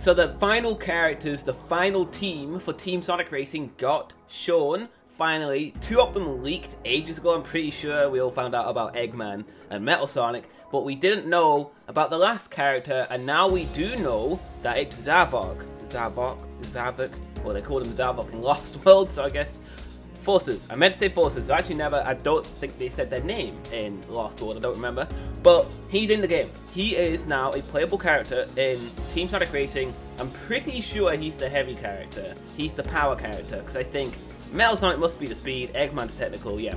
So the final characters, the final team for Team Sonic Racing got shown. Finally, 2 of them leaked ages ago. I'm pretty sure we all found out about Eggman and Metal Sonic, but we didn't know about the last character, and now we do know that it's Zavok. Zavok. Well, they called him Zavok in Lost World, so I guess Forces. I meant to say Forces. I actually never, I don't think they said their name in Lost World, I don't remember. But he's in the game. He is now a playable character in Team Sonic Racing. I'm pretty sure he's the heavy character. He's the power character, because I think Metal Sonic must be the speed, Eggman's technical, yeah.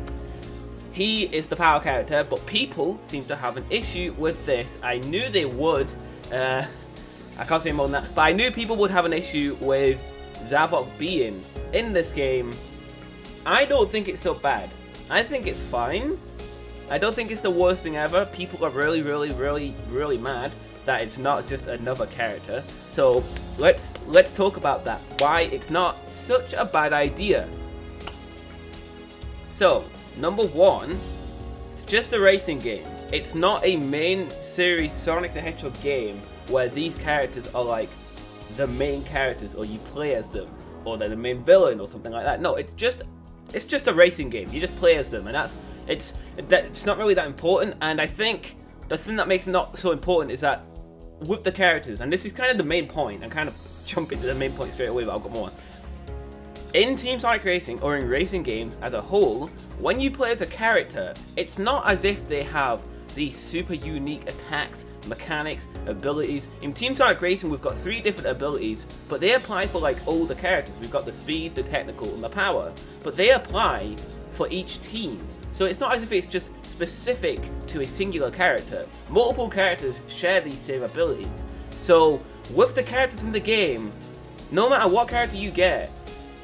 He is the power character, but people seem to have an issue with this. I knew they would. I can't say more than that, but I knew people would have an issue with Zavok being in this game. I don't think it's so bad. I think it's fine. I don't think it's the worst thing ever. People are really mad that it's not just another character. So let's talk about that. Why it's not such a bad idea. So, number 1, it's just a racing game. It's not a main series Sonic the Hedgehog game where these characters are like the main characters, or you play as them, or they're the main villain or something like that. No, it's just a racing game. You just play as them, and it's not really that important. And I think the thing that makes it not so important is that with the characters, and this is kind of the main point, I'm kind of jumping to the main point straight away, but I've got more. In Team Sonic Racing, or in racing games as a whole, when you play as a character, it's not as if they have these super unique attacks, mechanics, abilities. In Team Sonic Racing, we've got 3 different abilities, but they apply for like all the characters. We've got the speed, the technical, and the power, but they apply for each team. So it's not as if it's just specific to a singular character. Multiple characters share these same abilities. So with the characters in the game, no matter what character you get,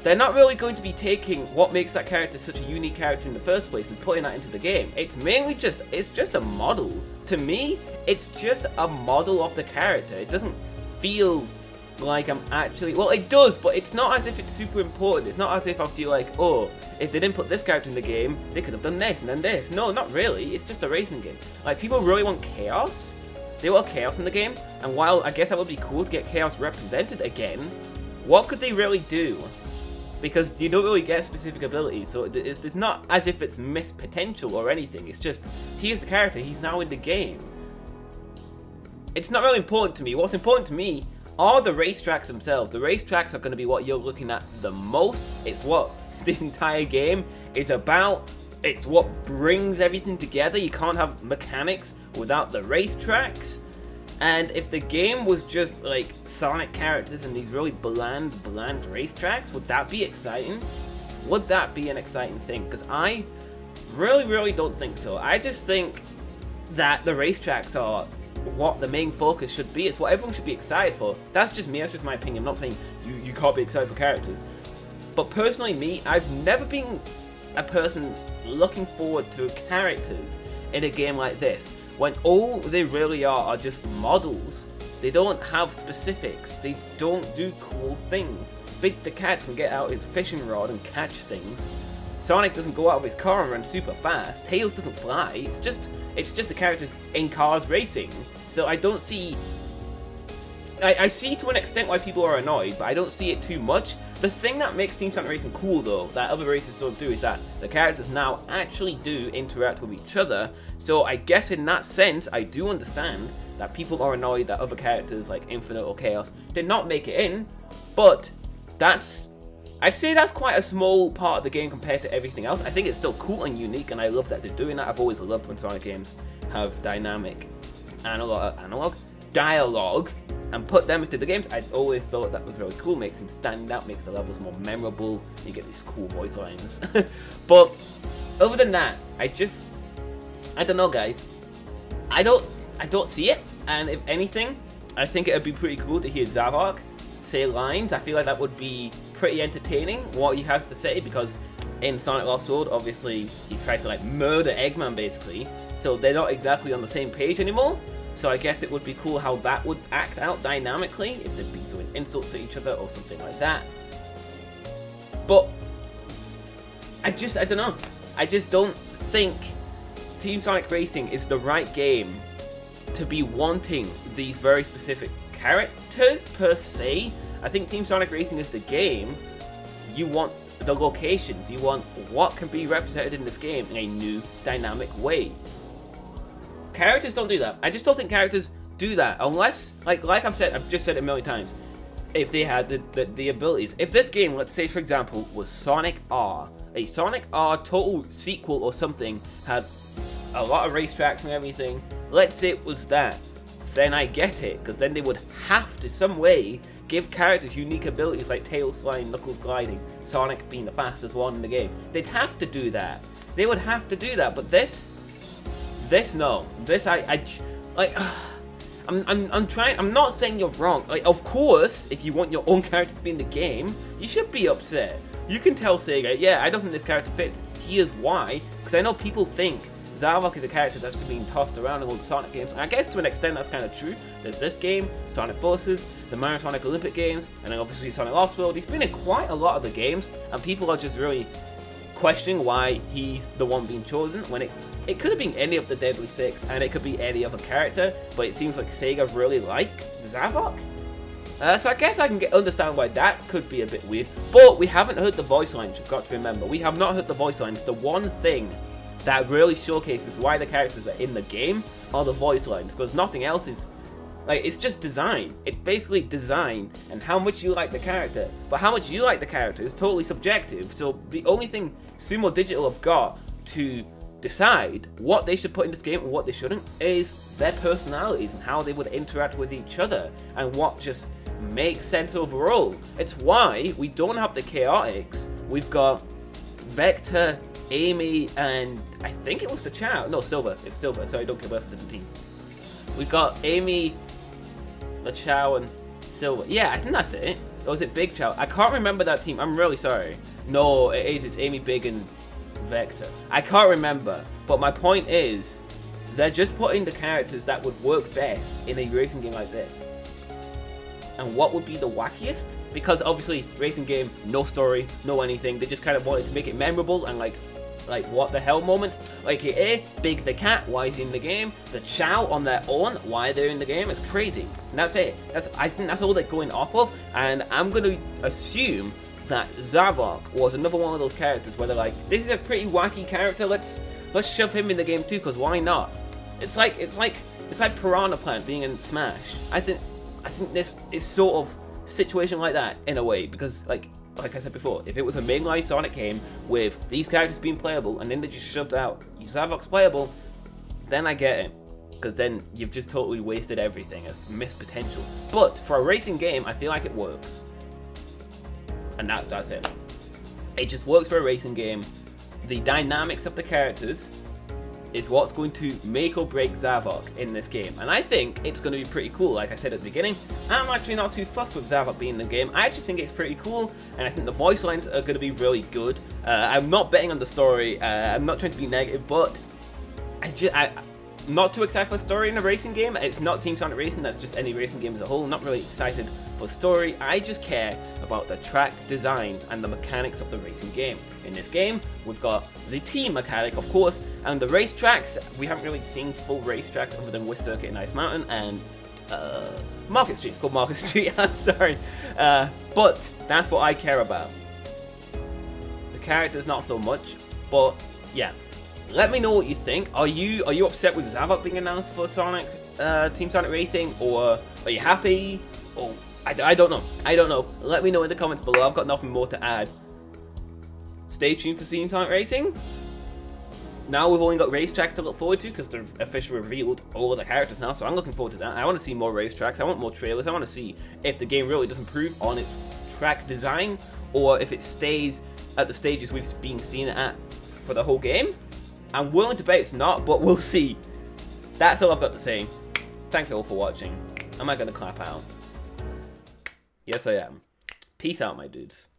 they're not really going to be taking what makes that character such a unique character in the first place and putting that into the game. It's mainly just a model. To me, it's just a model of the character. It doesn't feel like I'm actually, well, it does, but it's not as if it's super important. It's not as if I feel like, oh, if they didn't put this character in the game, they could have done this and then this. No, not really. It's just a racing game. Like, people really want chaos. They want chaos in the game, and while I guess that would be cool to get chaos represented again, what could they really do? Because you don't really get specific abilities, so it's not as if it's missed potential or anything. It's just, here's the character, he's now in the game. It's not really important to me. What's important to me are the racetracks themselves. The racetracks are going to be what you're looking at the most. It's what the entire game is about. It's what brings everything together. You can't have mechanics without the racetracks. And if the game was just like Sonic characters and these really bland racetracks, would that be exciting? Would that be an exciting thing? Because I really don't think so. I just think that the racetracks are what the main focus should be. It's what everyone should be excited for. That's just me, that's just my opinion. I'm not saying you can't be excited for characters. But personally me, I've never been a person looking forward to characters in a game like this, when all they really are just models. They don't have specifics. They don't do cool things. Big the Cat can get out his fishing rod and catch things. Sonic doesn't go out of his car and run super fast. Tails doesn't fly. It's just the characters in cars racing. So I don't see... I see to an extent why people are annoyed, but I don't see it too much. The thing that makes Team Sonic Racing cool, though, that other races don't do, is that the characters now actually do interact with each other. So I guess in that sense, I do understand that people are annoyed that other characters like Infinite or Chaos did not make it in, but that's... I'd say that's quite a small part of the game compared to everything else. I think it's still cool and unique, and I love that they're doing that. I've always loved when Sonic games have dynamic dialogue and put them into the games. I always thought that was really cool. Makes them stand out, makes the levels more memorable. You get these cool voice lines. But other than that, I don't know, guys. I don't see it. And if anything, I think it would be pretty cool to hear Zavok say lines. I feel like that would be pretty entertaining, what he has to say, because in Sonic Lost World, obviously, he tried to like murder Eggman, basically. So they're not exactly on the same page anymore. So I guess it would be cool how that would act out dynamically, if they'd be throwing insults at each other or something like that. But I don't know. I just don't think Team Sonic Racing is the right game to be wanting these very specific characters per se. I think Team Sonic Racing is the game. You want the locations, you want what can be represented in this game in a new, dynamic way. Characters don't do that. I just don't think characters do that unless, like I've said, I've just said it a million times, if they had the abilities. If this game, let's say for example, was Sonic R, a Sonic R total sequel or something, had a lot of racetracks and everything, let's say it was that, then I get it, because then they would have to, some way, give characters unique abilities like Tails flying, Knuckles gliding, Sonic being the fastest one in the game. They'd have to do that. They would have to do that, but this no. This, I'm trying, I'm not saying you're wrong. Like, of course, if you want your own character to be in the game, you should be upset. You can tell Sega, yeah, I don't think this character fits. Here's why. Because I know people think Zavok is a character that's being tossed around in all the Sonic games, and I guess to an extent that's kind of true. There's this game, Sonic Forces, the Mario Sonic Olympic games, and then obviously Sonic Lost World. He's been in quite a lot of the games, and people are just really questioning why he's the one being chosen, when it could have been any of the Deadly Six, and it could be any other character, but it seems like Sega really like Zavok. So I guess I can understand why that could be a bit weird, but we haven't heard the voice lines, you've got to remember. We have not heard the voice lines. The one thing that really showcases why the characters are in the game are the voice lines, because nothing else is, like, it's just design. It's basically design and how much you like the character. But how much you like the character is totally subjective, so the only thing Sumo Digital have got to decide what they should put in this game and what they shouldn't is their personalities and how they would interact with each other and what just makes sense overall. It's why we don't have the Chaotix. We've got Vector, Amy, and I think it was the Chow. No, Silver. It's Silver. Sorry, don't care about the different team. We've got Amy, the Chow, and Silver. Yeah, I think that's it. Or was it Big Chow? I can't remember that team. I'm really sorry. No, it is. It's Amy, Big, and Vector. I can't remember. But my point is, they're just putting the characters that would work best in a racing game like this. And what would be the wackiest? Because obviously, racing game, no story, no anything. They just kind of wanted to make it memorable and like what the hell moments. Like, Big the Cat, why is he in the game? The Chow on their own, why they're in the game? It's crazy. And that's it. I think that's all they're going off of. And I'm going to assume that Zavok was another one of those characters where they're like, this is a pretty wacky character. Let's shove him in the game too, because why not? It's like Piranha Plant being in Smash. I think this is sort of situation like that in a way, because like I said before, if it was a mainline Sonic game with these characters being playable and then they just shoved out Zavok's playable, then I get it, because then you've just totally wasted everything as missed potential. But for a racing game, I feel like it works, and that's it. It just works for a racing game. The dynamics of the characters is what's going to make or break Zavok in this game. And I think it's going to be pretty cool. Like I said at the beginning, I'm actually not too fussed with Zavok being in the game. I just think it's pretty cool, and I think the voice lines are going to be really good. I'm not betting on the story. I'm not trying to be negative, but I'm not too excited for story in a racing game. It's not Team Sonic Racing, that's just any racing game as a whole. I'm not really excited for story. I just care about the track designs and the mechanics of the racing game. In this game, we've got the team mechanic, of course, and the racetracks. We haven't really seen full racetracks other than Whisk Circuit and Ice Mountain and Market Street. It's called Market Street, I'm sorry. But that's what I care about. The characters not so much, but yeah. Let me know what you think. Are you upset with Zavok being announced for Sonic, Team Sonic Racing, or are you happy? Or I don't know. I don't know. Let me know in the comments below. I've got nothing more to add. Stay tuned for Team Sonic Racing. Now we've only got racetracks to look forward to because they've officially revealed all of the characters now, so I'm looking forward to that. I want to see more racetracks. I want more trailers. I want to see if the game really does improve on its track design, or if it stays at the stages we've been seeing it at for the whole game. I'm willing to bet it's not, but we'll see. That's all I've got to say. Thank you all for watching. Am I going to clap out? Yes, I am. Peace out, my dudes.